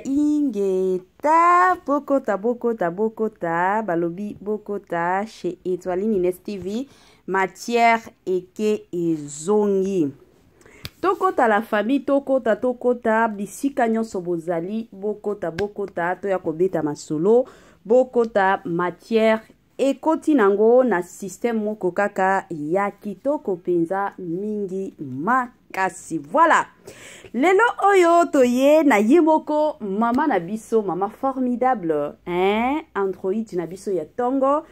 ingeta bokota balobi bokota chez Étoiline Ines TV matière eke ezongi tokota la famille tokota bisika nyonso bozali bokota to ya kobeta masolo bokota matière ekoti nango na système moko kaka ya kitoko penza mingi makasi. Voilà, lelo oyo toye na yemoko mama na biso, mama formidable, Android na biso ya tongo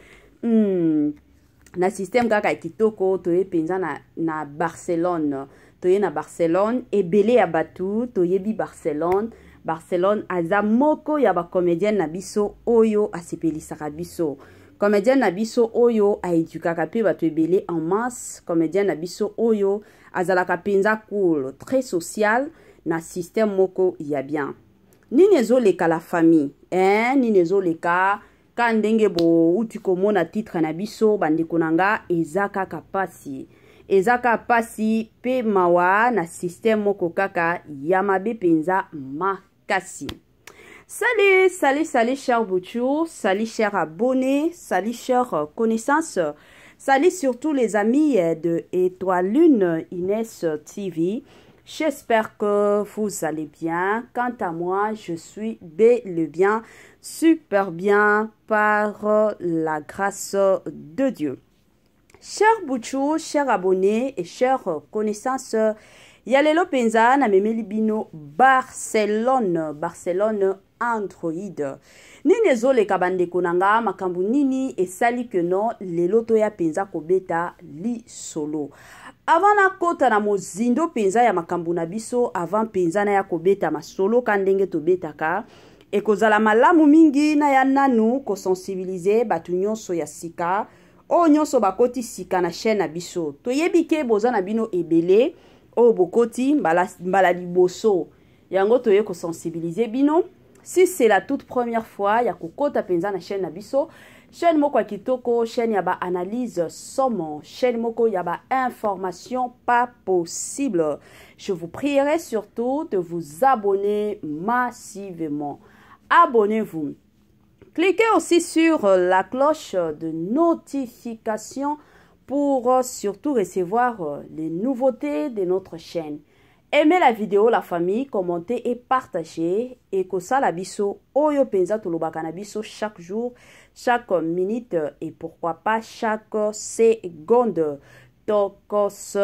na système kaka ya kitoko toye penza na Barcelone. Toye na Barcelone ebele ya batu toyebi Barcelone aza moko ya ba comédienne na biso oyo asepelisaka biso. Comédien na biso oyo a édukaka pe bato ebele en masse. Comédien na biso oyo azalaka penza cool, très social na système moko ya bien. Nini ezoleka la famille, nini ezoleka ka ndenge bo uti komona titre na biso bandeko nanga ezaka kapasi. Ezaka pasi pe mawa na système moko kaka ya mabe penza makasi. Salut chers boutchous, salut chers abonnés, salut chers connaissances, salut surtout les amis de Étoiline Ines TV. J'espère que vous allez bien. Quant à moi, je suis bel et bien, super bien par la grâce de Dieu. Chers boutchous, chers abonnés et chers connaissances, Yalelo penza na memeli bino Barcelone Android. Nini ezoleka bandeko nanga makambu nini esali que non lelo to ya penza kobeta li solo. Avant na kota na mozindo penza ya makambu na biso, avant penza na ya kobeta masolo kandenge to betaka, e kozala malamu mingi na ya nanu ko sensibiliser batu nyonso ya sika, o nyonso bakoti sika na chaîne na biso. To yebike boza na bino ebele, o bokoti mbala liboso. Yango toye ko sensibiliser bino. Si c'est la toute première fois, ya kokota penza na chaîne Nabiso, chaîne moko ya kitoko, chaîne yaba analyse somme, chaîne moko yaba information pas possible. Je vous prierai surtout de vous abonner massivement. Abonnez-vous. Cliquez aussi sur la cloche de notification pour surtout recevoir les nouveautés de notre chaîne. Aimez la vidéo, la famille, commentez et partagez. Et que ça la biso, oyo penza tolobaka na biso chaque jour, chaque minute et pourquoi pas chaque seconde. Tokos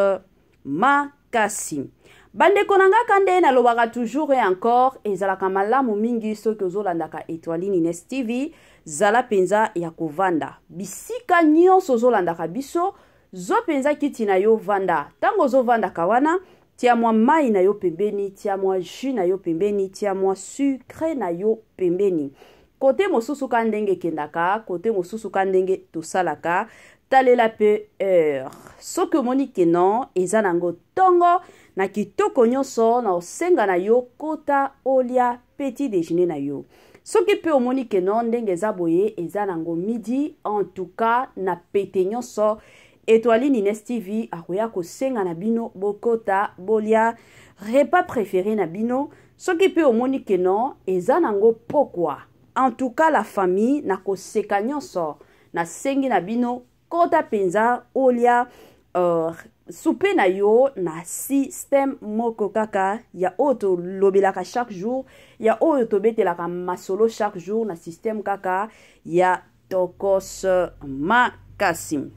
makasi. Bande konanga kande na lobaka toujours et encore. Et zalaka malamu mingi so kozolandaka Étoiline Ines TV. Zala penza ya kovanda. Bisika nyonso zolandaka biso. Zo penza kiti na yo vanda. Tango zo vanda kawana. Tia moi mai na yo pembeni, tia moi jus na yo pembeni, tia moi sucre na yo pembeni. Kote mosusu kandenge kendaka, kote mosusu kandenge tosalaka, talela pe heure. Soki omoni ke non, eza nango tongo, na kitoko nyonso na osenga na yo kota olia petit déjeuner na yo. Soki pe omoni ke non, ndenge eza boye, eza nango midi, en tout cas na pete nyonso. Étoiline Ines TV akoya kosenga na bino bokota bolia repas préféré na bino soki pe omoni ke non eza nango pokwa. En tout cas la famille na koseka nyonso na sengi na bino kota penza olia soupe na yo na système moko kaka ya oto lobelaka chaque jour ya oto betelaka masolo chaque jour na système kaka ya tokos makasi.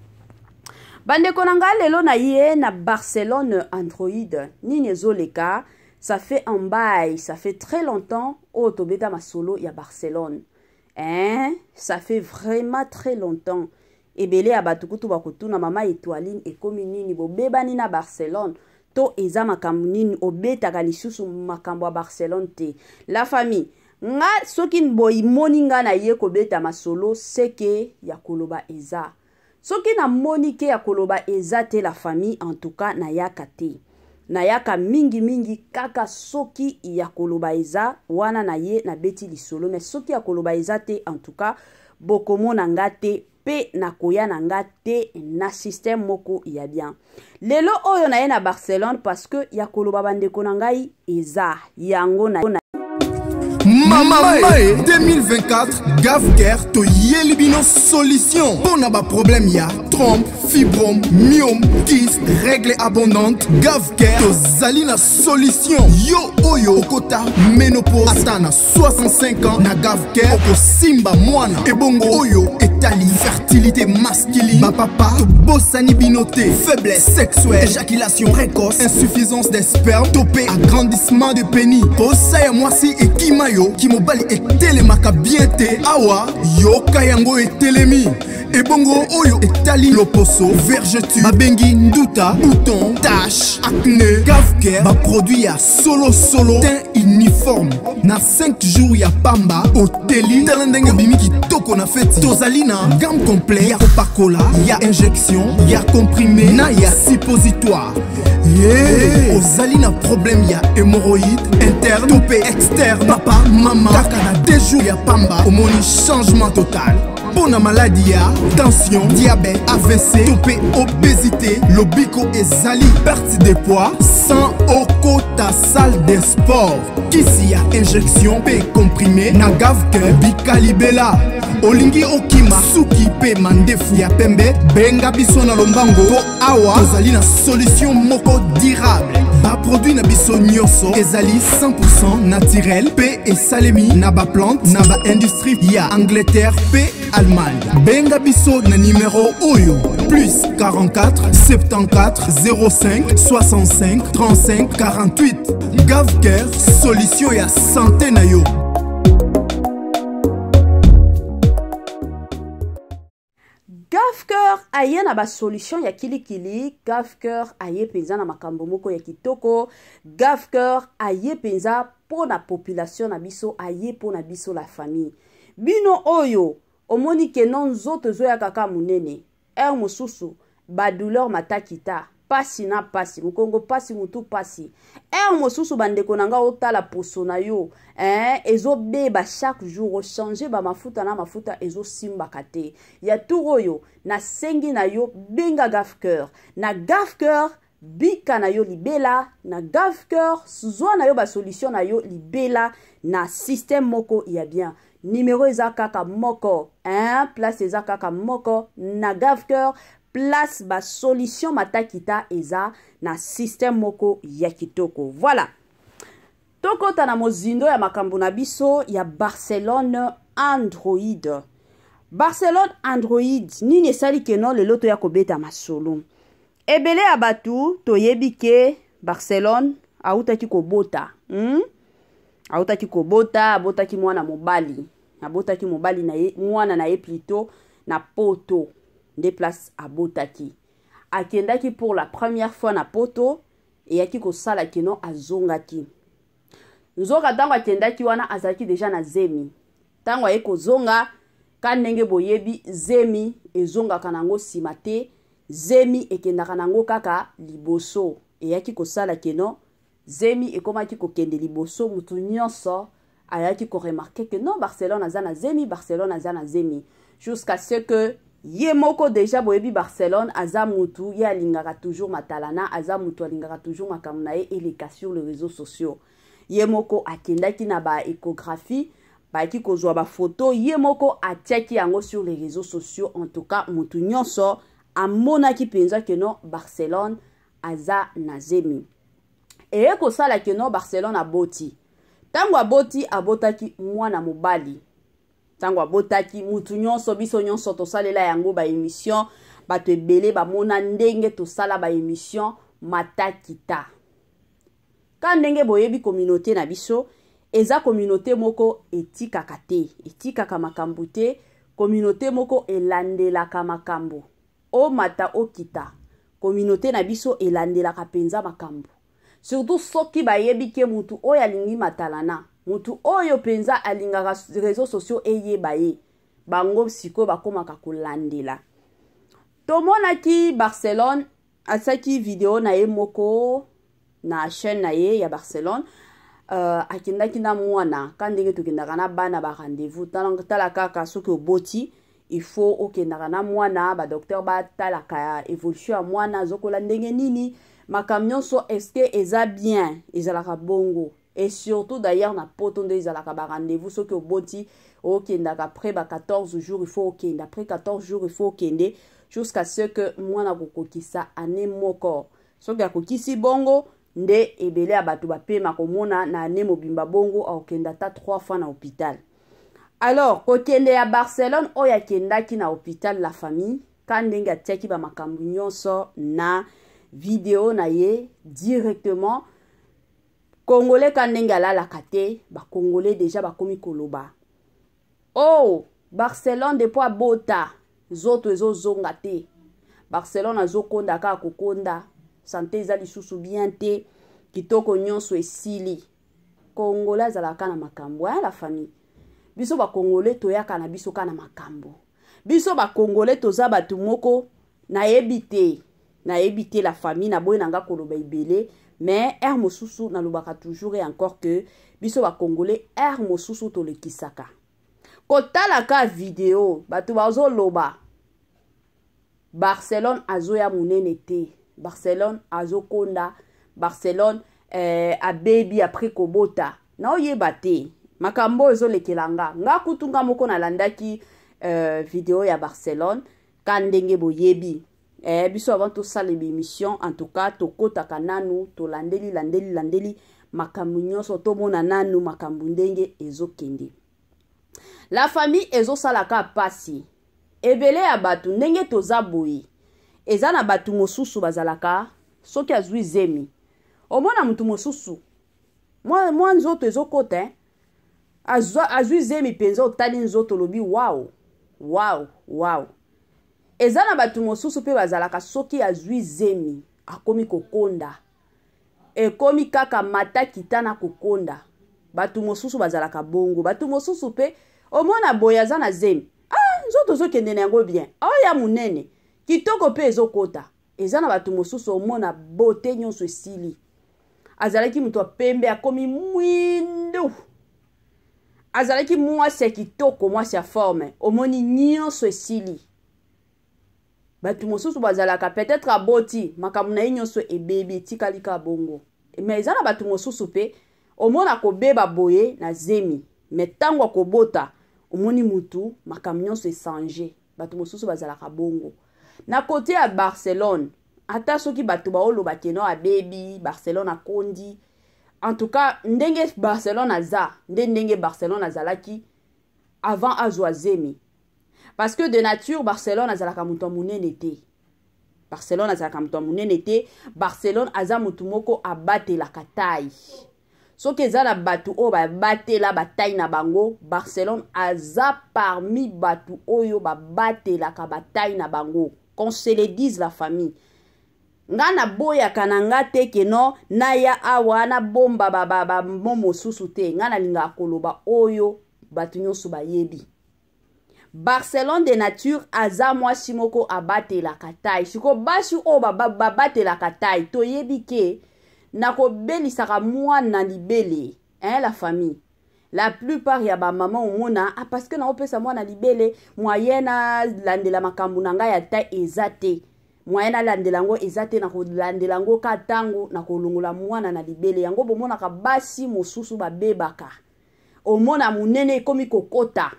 Bande konanga lelo na ye na Barcelone Android. Nini ezoleka, ça fait un bail, ça fait très longtemps au tobeta masolo ya Barcelone. Ça fait vraiment très longtemps. Ebele abatukutu bakutu na mama Étoiline ekomi nini bo bebani na Barcelone. To eza makambu nini obetaka lisusu makambo ya Barcelone te. La famille nga soki boy moninga na ye kobeta masolo seke ya koloba eza. Soki na monike ya koloba ezate la famille en tout cas na yaka te. Na yaka mingi kaka soki ya koloba eza wana na ye na beti lisolo. Mais soki ya koloba ezate en tout cas bokomo na ngate pe na koya na nga te na système moko ya bien. Lelo oyo na ye na Barcelone parce que ya koloba bandeko na ngai eza yango na Mama 2024 Gavker to Yelibino solution. Bon aba problème ya trompe, fibrome, myome, kyste, règle abondante. Gavker to Zalina solution. Yo oyo kota ménopause atana 65 ans na Gavker oko simba mwana. Ebongo oyo etali fertilité masculine. Ma papa to bossani binoté, faiblesse sexuelle, éjaculation précoce, insuffisance des spermes, topé agrandissement de pénis. Osaya mwasi et kimayo ki mobali etelemaka bien te awa yoka yango etelemi ebongo oyo etali loposo vergeture babengi nduta bouton tache acné Gavker ba produit ya solo teint uniforme na 5 jours ya pamba oteli talendenge bimi kitoko na feti tozali na gamme complet ya kopakola ya injection ya comprimé na ya suppositoire. Yeah. Ozali na problème ya hémorroïde interne topé externe papa mama kaka na 2 jours ya pamba omoni changement total. Bona maladie ya tension diabète AVC topé obésité lobiko ezali perte de poids sans okota salle de sport kisi ya injection pe comprimé na Gavker bikalibela olingi okima suki pe mandefu ya pembe benga biso na lombango po awa tozali na solution moko durable ba produit na biso nyonso ezali 100% naturel pe esalemi na ba plante na ba industrie ya Angleterre pe Allemagne. Benga biso na numéro oyo plus 44 74 05 65 35 48. Gavker solution ya santé na yo. Gavker aye na ba solution ya kilikili. Gavker aye penza na makambo moko ya kitoko. Gavker aye penza po na population na biso, aye po na biso la famille. Bino oyo omoni ke non nzoto zo ya kaka munene mosusu ba douleur matakita pasi na pasi mukongo pasi mutu pasi mosusu bandeko nanga otala poso na yo ezo beba chaque jour o changer ba mafuta na mafuta ezo simba kate ya turoyo na sengi na yo benga Gavker na Gavker bika na yo libela na Gavker zwa na yo ba solution na yo libela na système moko ya bien. Numéro eza kaka moko, place eza kaka moko na Gavker, place ba solution matakita eza na système moko ya kitoko. Voilà. Toko tana mozindo ya makambo na biso ya Barcelone Android. Barcelone Android nini esali keno lelo to ya kobeta masolo. Ebele ya batu toyebi ke Barcelone autaki kobota. Autaki kobota, abotaki mwana mobali. Abotaki mobali na ye, mwana na ye plutôt na poto. Nde place abotaki. Akendaki pour la première fois na poto. E yaki kosala keno azongaki. Nzoka tango akendaki wana azaki deja na zemi. Tango aye kozonga, kanenge boyebi zemi ezonga kanango simate. Zemi ekendaka nango kaka liboso. E yaki kosala keno zemi ekomaki kokende liboso mutu nyonso ayaki ko remarquer que non Barcelone azana zemi Barcelone azana zemi jusqu'à ce que yemoko déjà boyebi Barcelone aza mutu ya lingaka toujours matalana aza mutu alingaka toujours makamuna ye eleka sur les réseaux sociaux yemoko akendaki na ba échographie ba ki kozwa ba photo yemoko atiaki yango sur les réseaux sociaux en tout cas mutu nyonso amonaki penza que non Barcelone aza na zemi. Et ko sala ke no Barcelone aboti. Tango aboti abotaki mwana mobali. Tango abotaki mutu nyonso biso nyonso to salela yango ba émission bato ebele ba mona ndenge to sala ba émission matakita. Ka ndenge boyebi communauté na biso eza communauté moko etikaka te, etikaka makambo te, communauté moko elandelaka makambo. O mata okita. Communauté na biso elandelaka penza makambo. Surtout soki bayebi ke mutu oyo alingi matalana, mutu oyo penza alingaka réseaux sociaux eyeba ye, bango siko bakomaka kolandela. Tomonaki Barcelone asaki video na ye moko na chaîne na ye ya Barcelone akendaki na mwana kandenge tokendaka na bana ba rendez-vous tala kaka soki oboti il faut okendaka na mwana ba docteur batalaka évolution ya mwana azokola ndenge nini makambo nyonso est-ce que eza bien ezalaka bongo. Et surtout d'ailleurs na poto nde ezalaka ba rendez-vous soki oboti okendaka après ba 14 jours il faut okende, après 14 jours il faut okende jusqu'à ce que mwana kokokisa ane moko. Soki akokisi bongo nde ebele ya bato bapema komona na ane mobimba bongo akokenda ta 3 fois na hôpital. Alors kokende ya Barcelone oya kendaki na hôpital la famille quand ndenge atiaki ba makambo nyonso na vidéo na ye directement. Congolais quand ndenge alalaka te ba Congolais déjà bakomi koloba oh Barcelone depuis abota zoto ezozonga te, Barcelone azokonda kaka kokonda, santé eza lisusu bien te, kitoko nyonso esili. Congolais azalaka na makambo la famille. Biso ba Congolais toyaka na biso kana makambo. Biso ba Congolais toza batu moko na ebite la famille na boye nanga koloba ibele, mais mosusu na lobaka toujours et encore que biso ba Congolais mosusu to le kisaka. Kotala ka vidéo batu bazo loba Barcelone azoya munene te, Barcelone azokonda, Barcelone a baby après kobota na oyeba te makambo ezo lekelanga nga kutunga moko na landaki vidéo ya Barcelone kandenge boyebi biso avant tout ça l'émission en tout cas to kota kananu to landeli makambo nyonso to mona nanu makambo ndenge ezo kende. La famille ezo salaka pasi ebele ya batu ndenge toza boyi eza na batu mosusu bazalaka soki azwi zemi omona mutu mosusu moi nzoto ezo kota azwi zemi penza otali nzoto lobi wow eza na batu mosusu pe bazalaka soki azwi zemi akomi kokonda ekomi kaka mata kitana kokonda. Batu mosusu bazalaka bongo, batu mosusu pe omona boya za na zemi nzoto zo kende na yango bien oya munene kitoko pe ezokota. Eza na batu mosusu omona bote nyonso esili, azalaki mutu pembe akomi mwindu, azalaki mwasi ya kitoko, mwasi ya forme, omoni nyonso esili. Batu mosusu bazalaka peut-être aboti makambo na nyonso ebebe tikalika bongo, mais eza na batu mosusu pe omona ko beba boye na zemi, mais tango kobota omoni mutu makambo nyonso esange. Batu mosusu bazalaka bongo. Na côté ya Barcelone ata soki batu baoloba keno a baby Barcelone akondi, en tout cas ndenge Barcelone aza ndenge Barcelone azalaki avant azwa zemi. Parce que de nature Barcelone azalaka mutu munene te, Barcelone azalaka mutu munene te, Barcelone aza mutu moko abate la katai. Soki eza na batu o ba bate la bataille na bango, Barcelone aza parmi batu oyo ba bate la ka bataille na bango. Qu'on se le dise la famille. Nga na boya kananga te keno na ya awa na bomba ba momo susu te. Nga na linga koloba oyo batu nyonso bayebi. Barcelone de nature aza mwasi moko abate la katai. Siko basi o ba bate la katai to yebi ke na ko belisaka mwana libele la famille. La plupart ya ba maman omona parce que na opesa mwana libele moyena landela makambu nanga ya ta ezate, moyena landela ngo ezate na ko landela ngo katango na ko longola mwana na libele yango bomona ka basi mosusu ba bebaka omona munene komi kokota.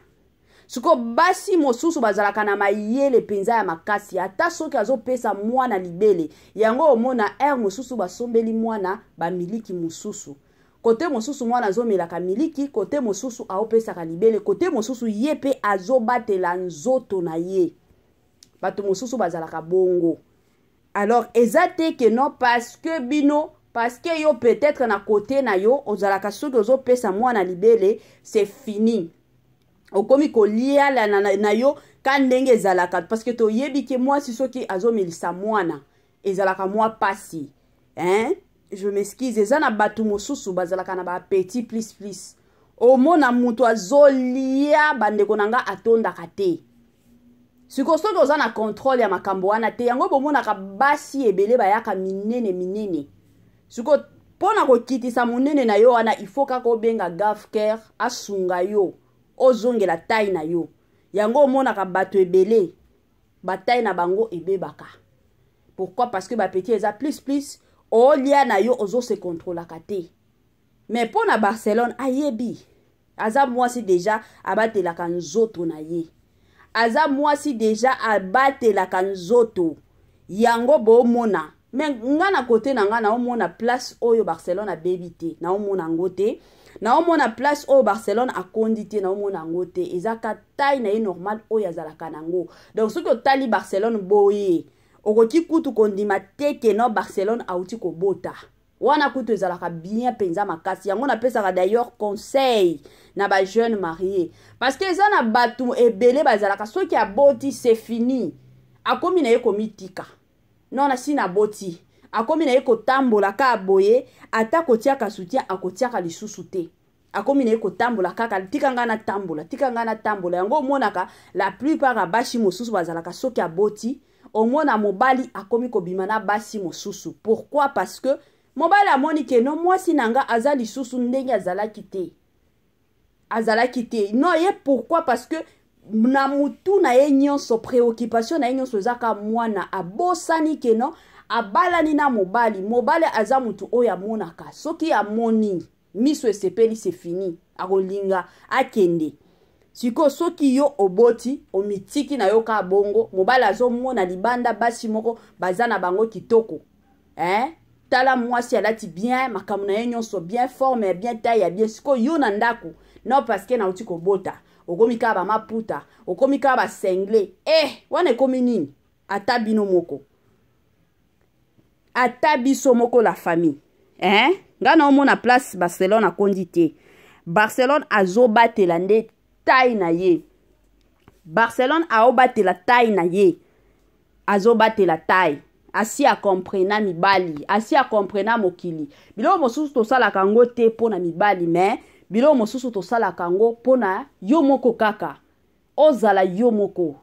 Suko basi mosusu bazalaka na mayele penza ya makasi ata soki azopesa mwana libele yango omona mosusu basombeli mwana ba miliki mosusu. Kote mosusu mwana azomelaka miliki, kote mosusu aopesaka libele, kote mosusu yepe azobatela nzoto na ye. Bato mosusu bazalaka bongo. Alors ezate que non parce que bino, parce que yo peut-être na kote na yo ozalaka soki ozopesa mwana libele, c'est fini. Okomi kolia la na yo kandenge ezalaka parce que to yebi ke mwasi soki azomelisa mwana ezalaka mwa pasi. Je m'excuse, ezana batu mosusu bazalaka na ba petit plus. Omona mutu azolia bandeko nanga atonda kate. Siko soki ozana contrôle ya makambo wana te yango bomona ka basi ebele bayaka minene. Siko pona ko kitisa munene na yo wana il faut ka ko benga gafker asunga yo ozongela taille na yo. yango omonaka bato ebele bataille na bango ebebaka. Pourquoi? Parce que petit eza plus olia na yo ozo se contrôlaka te. Mais pour na Barcelone ayebi aza mwasi déjà abatelaka nzoto na ye. Aza mwasi déjà abatelaka nzoto yango bomona. Mais nga na côté na nga na omona place oyo Barcelone a bébité na omona ngote na omona place oyo Barcelone a kondité na omona ngote ezaka taille na ye normal oyo azalaka nango. Donc soki otali Barcelone boye okoki kutu kondima teke no Barcelone auti ko bota wana kutu ezalaka bien penza makasi yango na pesaka d'ailleurs conseil na ba jeune marié parce que eza na batu ebele bazalaka soki aboti c'est fini akomi na ye komitika non na sina boti akomi na ye kotambola ka boye ata kotiaka soutien akotiaka lisusu te akomi na ye kotambola kaka tikanga na tambola yango omonaka la plupart ya bashi mosusu bazalaka soki aboti omona mobali akomi kobima na basi mosusu. Pourquoi? Parce que mobali amoni ke no mwasi nanga aza lisusu ndenge azalaki te non ye pourquoi? Parce que na mutu na ye nyonso préoccupation na ye nyonso ezaka mwana abosani ke no abalani na mobali aza mutu oyo amonaka soki amoni miso esepeli c'est fini akolinga akende. Siko soki yo oboti omitiki na yo ka bongo mobali azomona libanda basi moko bazana bango kitoko tala mwasi alati bien makamu na ye nyonso bien forme bien taille bien siko yo na ndako non parce que na uti ko bota okomi ka ba maputa okomi ka ba sengle wana ekomi nini ata bino moko ata biso moko la famille nga na omona place Barcelone a kondité Barcelone azobatela nde taille na ye. Barcelone a obatté la taille na ye. Azobate la taille. Asi a comprena mibali. Asi a comprena mokili. Bilo mosusu to sala kango te pona mibali mais bilo mosusu to sala kango pona yo moko kaka. Ozala yo moko.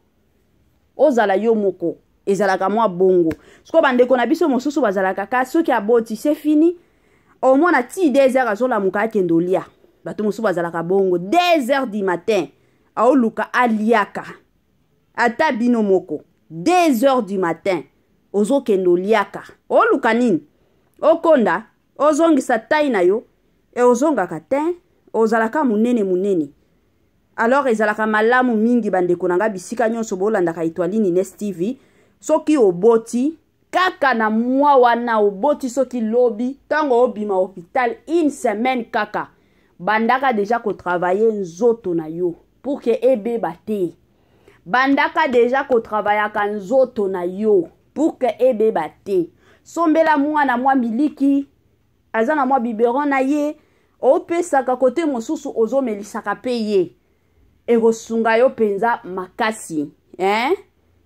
Ozala yo moko. Ezalaka mwa bongo. Siko bandeko na biso mosusu bazala kaka soki aboti c'est fini. Au moins na ti 2 heures azola muka kendolia. Bato mosusu bazalaka bongo 2 heures du matin aoluka aliaka ata bino moko 2 heures du matin ozo kendo liaka oluka nini okonda ozongisa taille na yo ozongaka te ozalaka munene alors ezalaka malamu mingi bandeko nanga bisika nyonso bolandaka Etoile Nest TV soki oboti kaka na mwa wana oboti soki lobi tango obima hôpital 1 semaine kaka bandaka déjà ko travailler nzoto na yo pour que ebeba te bandaka déjà ko travailler kan nzoto na yo pour que ebeba te sombela mwana mwa miliki azana mwa biberon na ye opesaka kote mosusu ozomelisaka pe ye erosunga yo penza makasi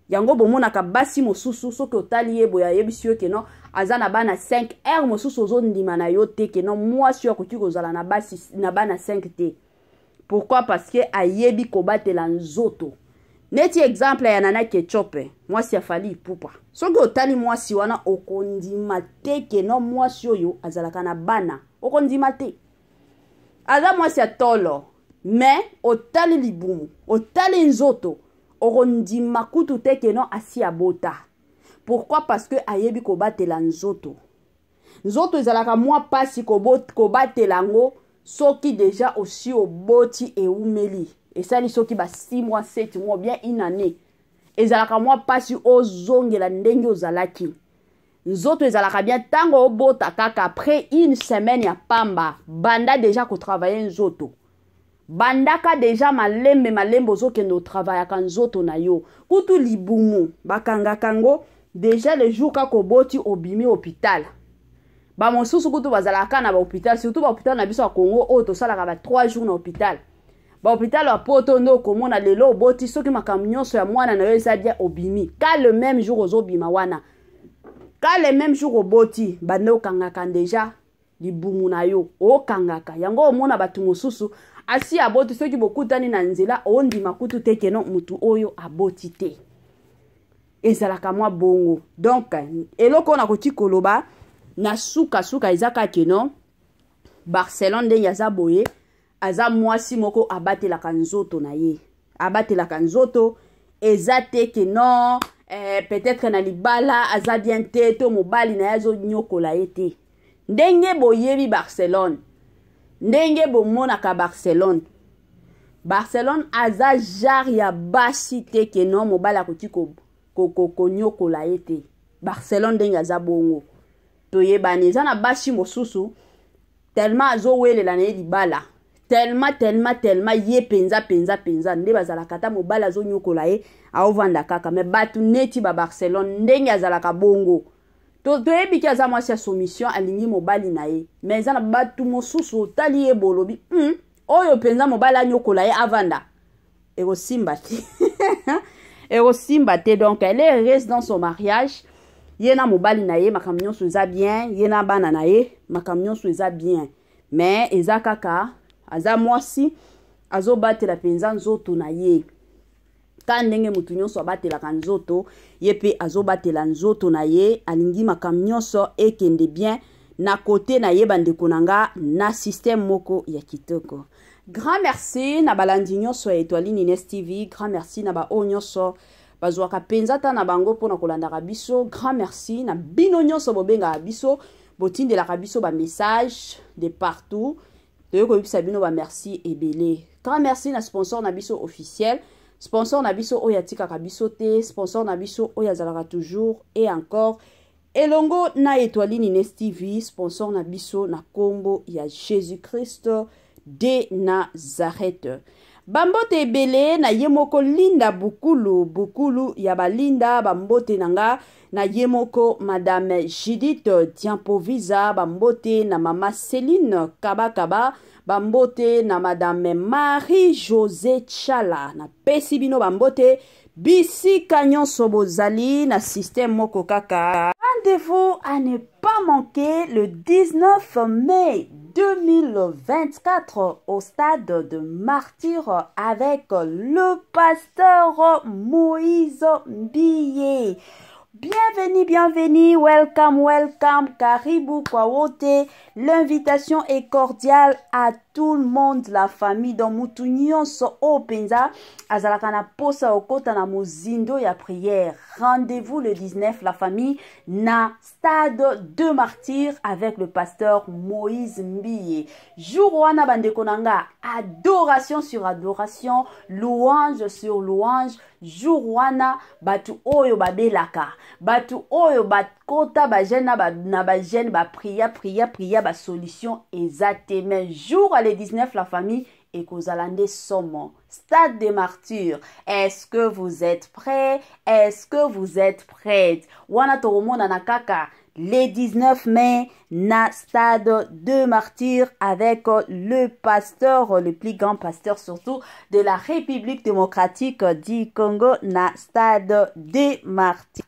yango bomonaka basi mosusu soki otali ye boya yebisi yo keno azana bana 5 heures mosusu ozondima na yo te keno mwasi yo akoki kozala na basi na bana 5 te. Pourquoi? Parce que ayebi kobatela nzoto. Neti exemple ya Nana Ketchup mwasi afali ipupa soki otali mwasi wana okondima te keno mwasi oyo azalaka na bana okondima te aza mwasi atolo mais otali libumu otali nzoto okondima kutu te keno asi abota. Pourquoi? Parce que ayebi kobatela nzoto. Nzoto ezalaka mwa pasi kobatela ngo soki déjà aussi oboti e umeli. Et ça li soki ba 6 mois 7 mois bien une année. Ezalaka mwa pasi ozongela ndenge ozalaki. Nzoto ezalaka bien tango obota kaka après une semaine ya pamba banda déjà ko travailler nzoto. Bandaka déjà malembe ozokendo travailler kan nzoto na yo. Kutu libumu bakanga kango déjà les jours kako boti obimi hôpital. Ba mosusu kutu bazalaka na ba hôpital surtout ba hôpital na biso ya Congo o to salaka ba 3 jours na hôpital. Ba hôpital wa poto ndo komona lelo boti soki makambo nyonso ya mwana na yo eza dia obimi. Ka le même jour ozobima wana. Ka le même jour oboti bando kangaka déjà libumu na yo o kangaka. Yango omona batu mosusu asi aboti soki bokutani na nzela ondima kutu tekeno mutu oyo aboti te. Ezalaka mwa bongo. Donc eloko na koti koloba na suka ezaka keno Barcelone de yaza boye aza mwasi moko abatelaka nzoto na ye. abatelaka nzoto eza te ke non peut-être na libala aza bien te to mobali na ye azonyokola ye te. Ndenge boyebi Barcelone, ndenge bomonaka Barcelone aza genre ya basi te ke non mobali akoki konyokola ye te. Barcelone ndenge aza bongo toyebani eza na basi mosusu tellement azowelela na ye libala tellement ye penza nde bazalaka ata mobali azonyokola ye aovanda kaka. Me batu neti ba Barcelone ndenge azalaka bongo toyebi ki aza mwasi ya soumission alingi mobali na ye. Me eza na batu mosusu otali ye bolobi oyo penza mobali anyokola ye avanda ekosimba te ekosimba te. Donc elle est heureuse dans son mariage. Ye na mobali na ye makambo nyonso eza bien, ye na bana na ye makambo nyonso eza bien. Mais eza kaka aza mwasi azobatela penza nzoto na ye. Ka ndenge mutu nyonso abatelaka nzoto ye pe azobatela nzoto na ye alingi makambo nyonso ekende bien na kote na ye bandeko nanga na système moko ya kitoko. Grand merci na balandi nyonso ya Étoile Nines TV. Grand merci na ba o nyonso bazwaka penza ta na bango pona kolandaka biso. Grand merci na bino nyonso bobenga biso botindelaka biso ba message de partout. Toyoko yebisa bino ba merci ebele. Grand merci na sponsor na biso officiel. Sponsor na biso oyo atikaka biso te, sponsor na biso oyo azalaka toujours et encore elongo na Étoile Nines TV, sponsor na biso na kombo ya Jésus-Christ de Nazareth. Bambote ebele na yemoko linda bukulu ya balinda bambote nanga na yemoko Madame Judith Diampoviza, bambote na Mama Céline Kaba bambote na Madame Marie-Josée Chala na pesi bino bambote bisika nyonso bozali na système moko kaka. Rendez-vous à ne pas manquer le 19 mai 2024 au stade de Martyrs avec le pasteur Moïse Mbiye. Bienvenue, welcome, karibu kwa wote. L'invitation est cordiale à tout le monde, la famille dans mutu nyonso openza azalaka na posa okota na mozindo ya prière. Rendez-vous le 19 la famille na stade de Martyrs avec le pasteur Moïse Mbiye. Jour wana bandeko nanga, adoration sur adoration, louange sur louange. Jour wana batu oyo babelaka, batu oyo bakota ba jeune na ba jeune ba priya ba solution exactement. Jour à le 19 la famille et Kozalande Somo, stade des Martyrs. Est-ce que vous êtes prêts? Est-ce que vous êtes prêtes? Wana toromona na kaka le 19 mai na stade de Martyrs avec le pasteur, le plus grand pasteur surtout de la République démocratique du Congo na stade de Martyrs.